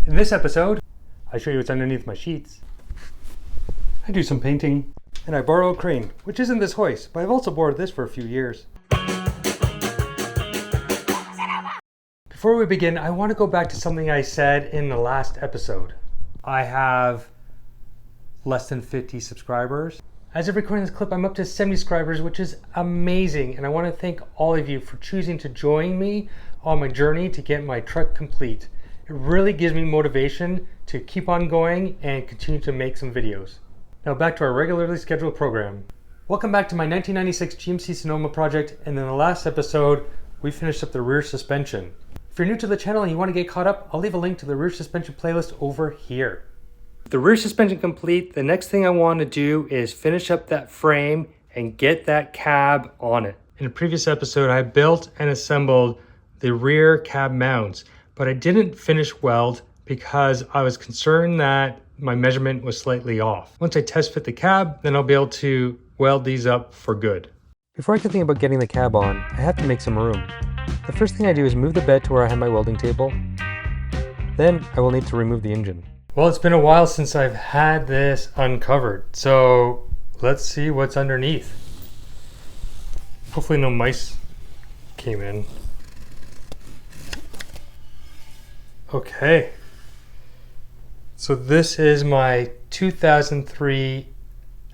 In this episode, I show you what's underneath my sheets. I do some painting, and I borrow a crane, which isn't this hoist, but I've also borrowed this for a few years. Before we begin, I want to go back to something I said in the last episode. I have less than 50 subscribers. As of recording this clip, I'm up to 70 subscribers, which is amazing, and I want to thank all of you for choosing to join me on my journey to get my truck complete. It really gives me motivation to keep on going and continue to make some videos. Now back to our regularly scheduled program. Welcome back to my 1996 GMC Sonoma project, and in the last episode, we finished up the rear suspension. If you're new to the channel and you want to get caught up, I'll leave a link to the rear suspension playlist over here. With the rear suspension complete, the next thing I want to do is finish up that frame and get that cab on it. In a previous episode, I built and assembled the rear cab mounts, but I didn't finish weld because I was concerned that my measurement was slightly off. Once I test fit the cab, then I'll be able to weld these up for good. Before I can think about getting the cab on, I have to make some room. The first thing I do is move the bed to where I have my welding table. Then I will need to remove the engine. Well, it's been a while since I've had this uncovered, so let's see what's underneath. Hopefully no mice came in. Okay, so this is my 2003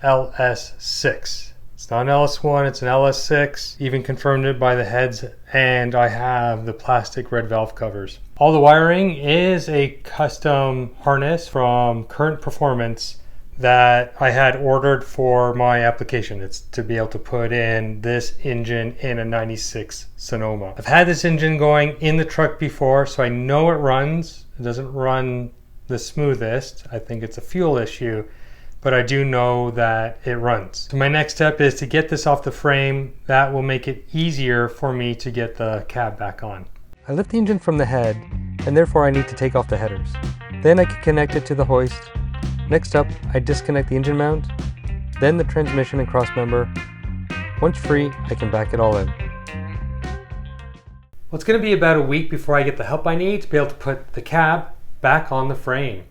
LS6. It's not an LS1, it's an LS6. Even confirmed it by the heads, and I have the plastic red valve covers. All the wiring is a custom harness from Current Performance that I had ordered for my application. It's to be able to put in this engine in a 96 Sonoma. I've had this engine going in the truck before, so I know it runs. It doesn't run the smoothest. I think it's a fuel issue, but I do know that it runs. So my next step is to get this off the frame. That will make it easier for me to get the cab back on. I lift the engine from the head, and therefore I need to take off the headers. Then I can connect it to the hoist. Next up, I disconnect the engine mount, then the transmission and crossmember. Once free, I can back it all out. Well, it's going to be about a week before I get the help I need to be able to put the cab back on the frame.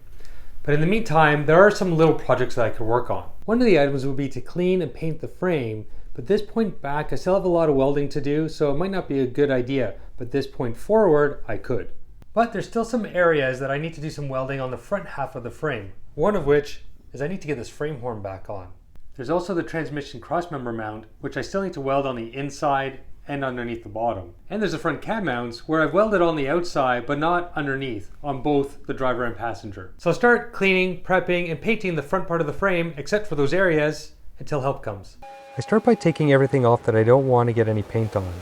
But in the meantime, there are some little projects that I could work on. One of the items would be to clean and paint the frame, but this point back, I still have a lot of welding to do, so it might not be a good idea, but this point forward, I could. But there's still some areas that I need to do some welding on the front half of the frame. One of which is I need to get this frame horn back on. There's also the transmission crossmember mount, which I still need to weld on the inside and underneath the bottom. And there's the front cab mounts where I've welded on the outside, but not underneath, on both the driver and passenger. So I'll start cleaning, prepping, and painting the front part of the frame, except for those areas, until help comes. I start by taking everything off that I don't want to get any paint on,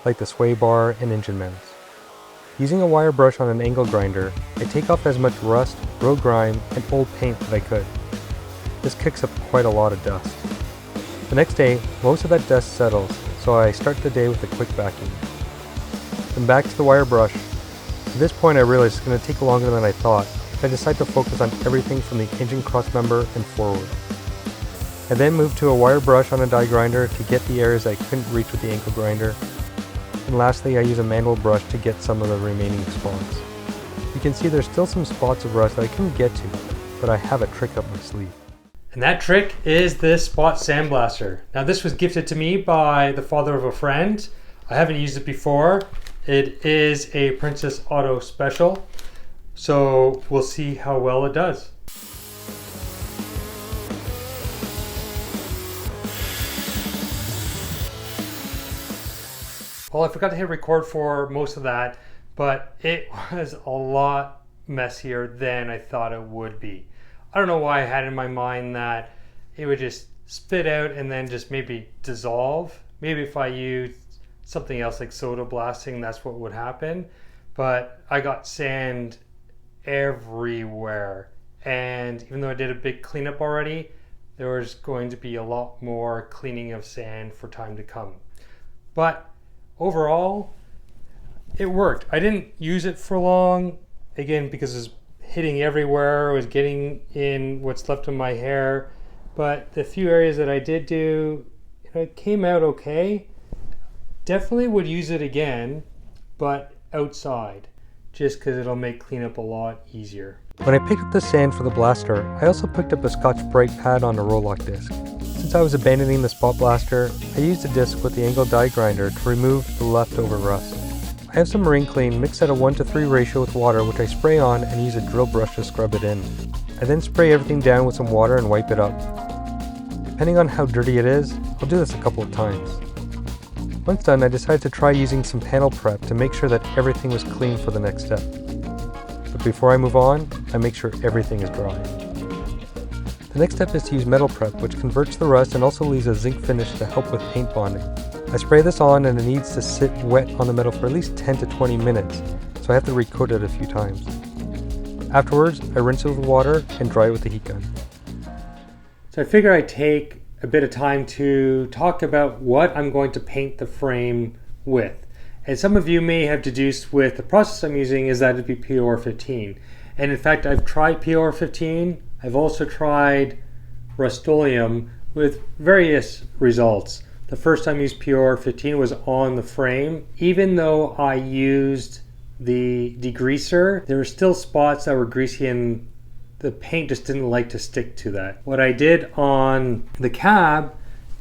like the sway bar and engine mounts. Using a wire brush on an angle grinder, I take off as much rust, road grime, and old paint that I could. This kicks up quite a lot of dust. The next day, most of that dust settles, so I start the day with a quick vacuum. Then back to the wire brush. At this point I realize it's going to take longer than I thought, so I decide to focus on everything from the engine crossmember and forward. I then move to a wire brush on a die grinder to get the areas I couldn't reach with the angle grinder. And lastly, I use a manual brush to get some of the remaining spots. You can see there's still some spots of rust that I couldn't get to, but I have a trick up my sleeve. And that trick is this spot sandblaster. Now this was gifted to me by the father of a friend. I haven't used it before. It is a Princess Auto Special, so we'll see how well it does. Well, I forgot to hit record for most of that, but it was a lot messier than I thought it would be. I don't know why I had in my mind that it would just spit out and then just maybe dissolve. Maybe if I used something else like soda blasting, that's what would happen. But I got sand everywhere. And even though I did a big cleanup already, there was going to be a lot more cleaning of sand for time to come. But overall, it worked. I didn't use it for long, again, because it's hitting everywhere. It was getting in what's left of my hair. But the few areas that I did do, it came out okay. Definitely would use it again, but outside. just because it'll make cleanup a lot easier. When I picked up the sand for the blaster, I also picked up a Scotch-Brite pad on a roll-lock disc. Since I was abandoning the spot blaster, I used a disc with the angle die grinder to remove the leftover rust. I have some Marine Clean mixed at a 1:3 ratio with water, which I spray on and use a drill brush to scrub it in. I then spray everything down with some water and wipe it up. Depending on how dirty it is, I'll do this a couple of times. Once done, I decided to try using some panel prep to make sure that everything was clean for the next step. But before I move on, I make sure everything is dry. The next step is to use metal prep, which converts the rust and also leaves a zinc finish to help with paint bonding. I spray this on and it needs to sit wet on the metal for at least 10 to 20 minutes, so I have to recoat it a few times. Afterwards, I rinse it with water and dry it with the heat gun. So I figure I'd take a bit of time to talk about what I'm going to paint the frame with. And some of you may have deduced with the process I'm using is that it'd be POR15. And in fact, I've tried POR15. I've also tried Rust-Oleum with various results. The first time I used POR15 was on the frame. Even though I used the degreaser, there were still spots that were greasy and the paint just didn't like to stick to that. What I did on the cab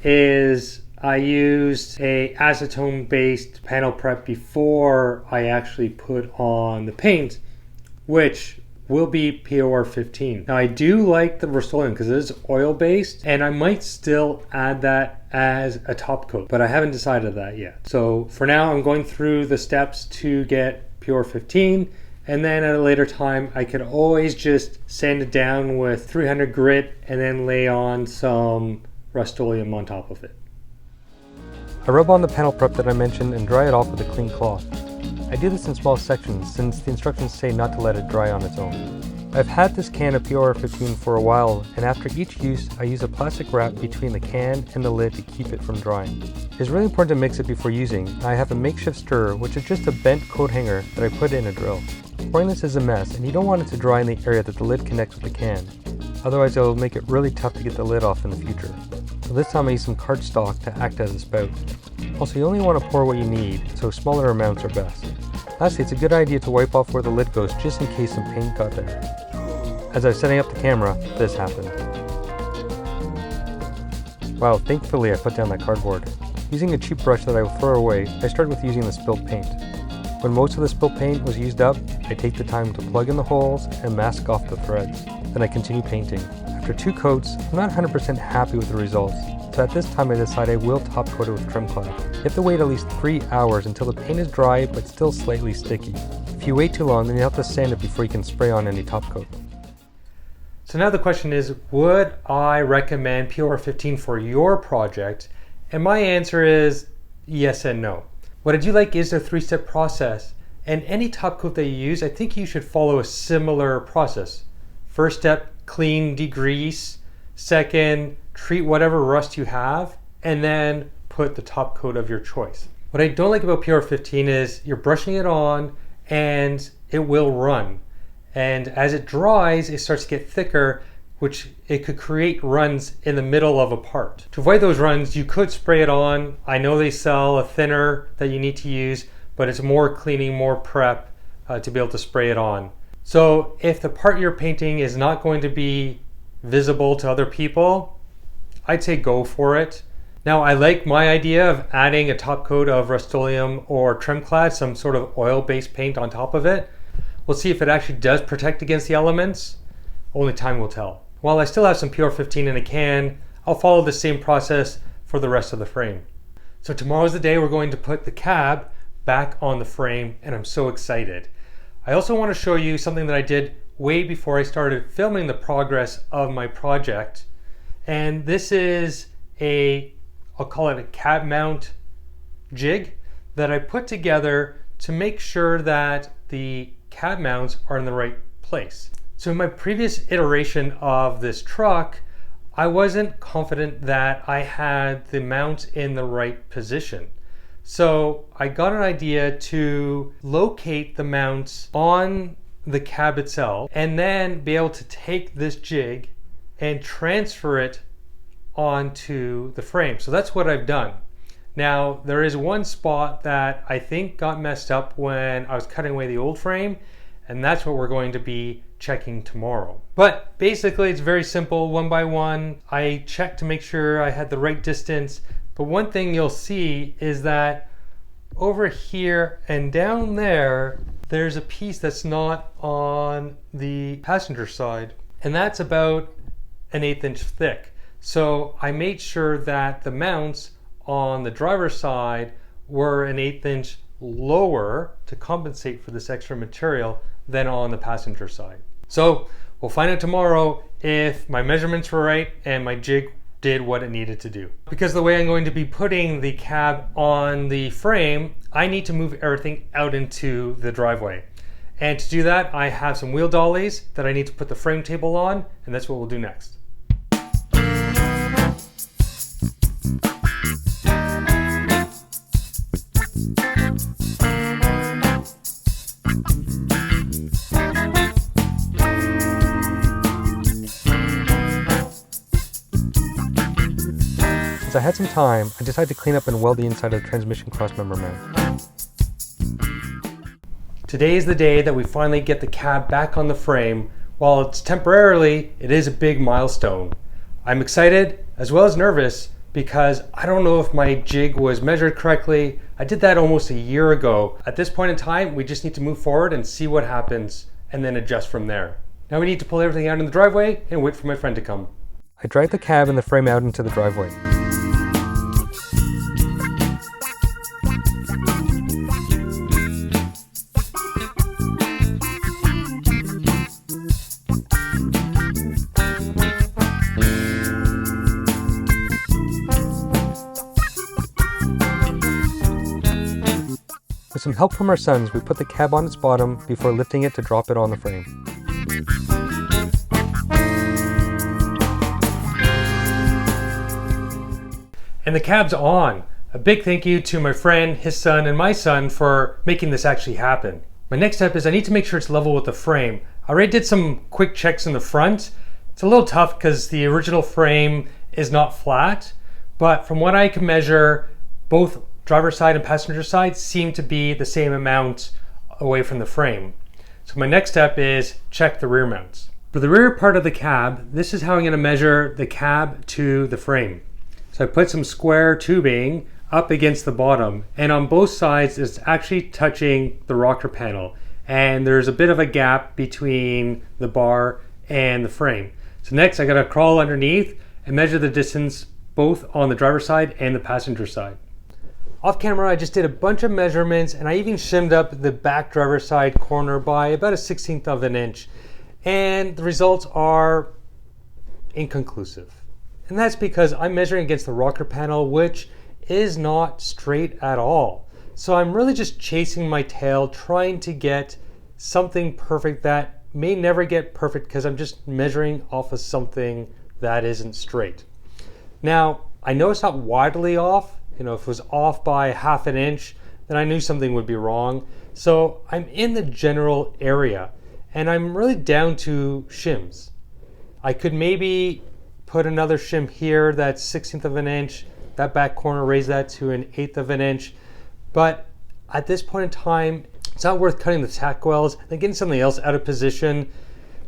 is I used a acetone based panel prep before I actually put on the paint, which will be POR15. Now I do like the Rust-Oleum because it is oil based and I might still add that as a top coat, but I haven't decided that yet. So for now I'm going through the steps to get POR15, and then at a later time I could always just sand it down with 300 grit and then lay on some Rust-Oleum on top of it. I rub on the panel prep that I mentioned and dry it off with a clean cloth. I do this in small sections since the instructions say not to let it dry on its own. I've had this can of POR15 for a while, and after each use I use a plastic wrap between the can and the lid to keep it from drying. It's really important to mix it before using. I have a makeshift stirrer, which is just a bent coat hanger that I put in a drill. Pouring this is a mess, and you don't want it to dry in the area that the lid connects with the can. Otherwise it will make it really tough to get the lid off in the future. So this time I use some cardstock to act as a spout. Also, you only want to pour what you need, so smaller amounts are best. Lastly, it's a good idea to wipe off where the lid goes just in case some paint got there. As I was setting up the camera, this happened. Wow, thankfully I put down that cardboard. Using a cheap brush that I will throw away, I start with using the spilled paint. When most of the spilled paint was used up, I take the time to plug in the holes and mask off the threads. Then I continue painting. After 2 coats, I'm not 100% happy with the results, so at this time I decide I will top coat it with trim clad. You have to wait at least 3 hours until the paint is dry but still slightly sticky. If you wait too long, then you have to sand it before you can spray on any top coat. So now the question is, would I recommend POR15 for your project? And my answer is yes and no. What I do like is the 3-step process, and any top coat that you use, I think you should follow a similar process. First step, clean, degrease. Second, treat whatever rust you have, and then put the top coat of your choice. What I don't like about POR15 is you're brushing it on and it will run. And as it dries, it starts to get thicker, which it could create runs in the middle of a part. To avoid those runs, you could spray it on. I know they sell a thinner that you need to use, but it's more cleaning, more prep to be able to spray it on. So if the part you're painting is not going to be visible to other people, I'd say go for it. Now I like my idea of adding a top coat of Rust-Oleum or trim clad, some sort of oil-based paint on top of it. We'll see if it actually does protect against the elements. Only time will tell. While I still have some POR15 in a can, I'll follow the same process for the rest of the frame. So tomorrow's the day we're going to put the cab back on the frame, and I'm so excited. I also want to show you something that I did way before I started filming the progress of my project. And this is I'll call it a cab mount jig that I put together to make sure that the cab mounts are in the right place. So in my previous iteration of this truck, I wasn't confident that I had the mount in the right position. So I got an idea to locate the mounts on the cab itself and then be able to take this jig and transfer it onto the frame. So that's what I've done. Now, there is one spot that I think got messed up when I was cutting away the old frame, and that's what we're going to be checking tomorrow. But basically it's very simple, one by one. I checked to make sure I had the right distance, but one thing you'll see is that over here and down there, there's a piece that's not on the passenger side, and that's about an 1/8 inch thick. So I made sure that the mounts on the driver's side were an 1/8 inch lower to compensate for this extra material than on the passenger side. So we'll find out tomorrow if my measurements were right and my jig did what it needed to do. Because the way I'm going to be putting the cab on the frame, I need to move everything out into the driveway. And to do that, I have some wheel dollies that I need to put the frame table on, and that's what we'll do next. Since I had some time, I decided to clean up and weld the inside of the transmission crossmember mount. Today is the day that we finally get the cab back on the frame. While it's temporarily, it is a big milestone. I'm excited as well as nervous because I don't know if my jig was measured correctly. I did that almost a year ago. At this point in time, we just need to move forward and see what happens and then adjust from there. Now we need to pull everything out in the driveway and wait for my friend to come. I dragged the cab and the frame out into the driveway. With some help from our sons, we put the cab on its bottom before lifting it to drop it on the frame. And the cab's on. A big thank you to my friend, his son, and my son for making this actually happen. My next step is I need to make sure it's level with the frame. I already did some quick checks in the front. It's a little tough because the original frame is not flat, but from what I can measure, both driver's side and passenger side seem to be the same amount away from the frame. So my next step is check the rear mounts. For the rear part of the cab, this is how I'm going to measure the cab to the frame. So I put some square tubing up against the bottom, and on both sides it's actually touching the rocker panel, and there's a bit of a gap between the bar and the frame. So next I got to crawl underneath and measure the distance both on the driver's side and the passenger side. Off camera, I just did a bunch of measurements, and I even shimmed up the back driver's side corner by about 1/16 of an inch. And the results are inconclusive. And that's because I'm measuring against the rocker panel, which is not straight at all. So I'm really just chasing my tail, trying to get something perfect that may never get perfect because I'm just measuring off of something that isn't straight. Now, I know it's not widely off. If it was off by 1/2 inch, then I knew something would be wrong. So I'm in the general area, and I'm really down to shims. I could maybe put another shim here that's 1/16 of an inch, that back corner, raise that to 1/8 of an inch. But at this point in time, it's not worth cutting the tack welds and getting something else out of position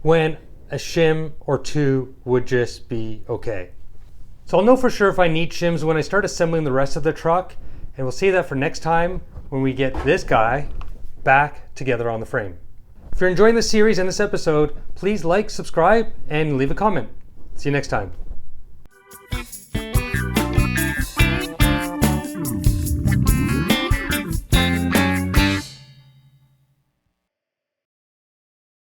when a shim or two would just be okay. So I'll know for sure if I need shims when I start assembling the rest of the truck, and we'll save that for next time when we get this guy back together on the frame. If you're enjoying this series and this episode, please like, subscribe, and leave a comment. See you next time.